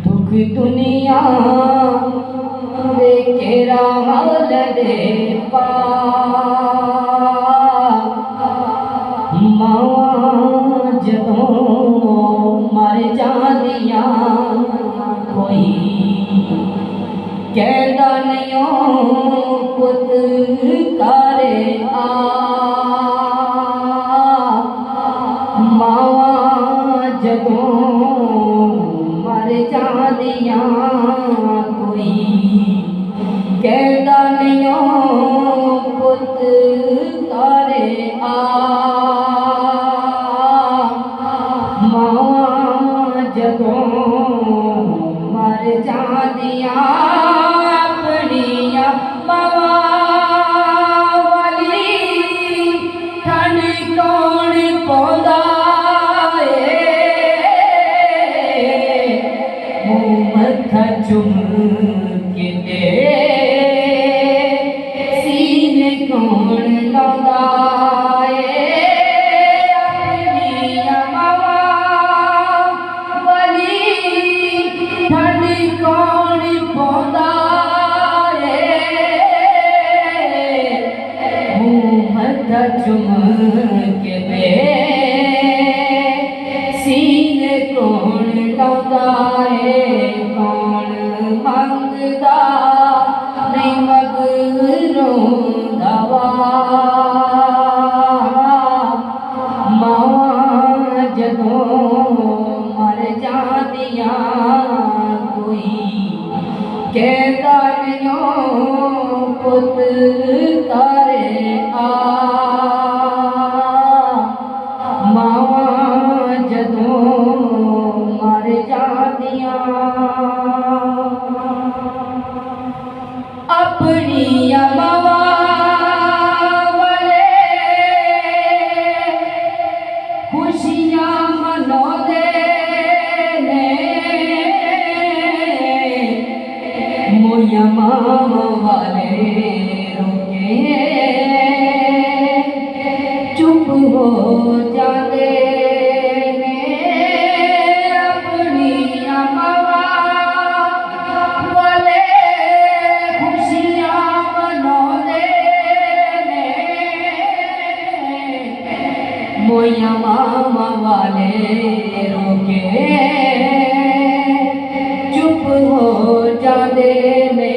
दुख दुनिया दे केरा हाल दे पा मावां जदों मर जांदियां कोई कहंदा नहीं पुत करे आ मावां जदों मर जांदियां कोई कहंदा नहीं पुत करे आ मावां जदों मर जांदियां अपनियां मावां वाली ठंड कौन पौंदा मत्था चुम के दे सीने कौन लांदा अपनियां मावां वाली ठंड कौन पौंदा मत्था चुम के दे सीने कौन लांदा कौन मंगदा नहीं मगरों दवा मावां जदों मर जांदियां कोई कहंदा नहीं पुत करे आ मावां जदों मर जांदियां अपनियां मावां वाले खुशियां मनाउंदे ने मोइयां मावां वाले रोके चुप हो जाते ने अपनियां मावां वाले खुशियां मनाउंदे ने मोइयां मावां वाले रोके चुप हो जाते ने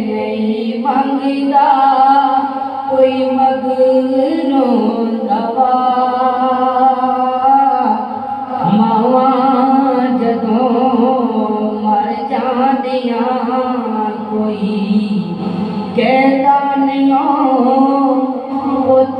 नहीं मंगदा कोई मगरों दवा मावां जदों मर जांदियां कोई कहंदा नहीं पुत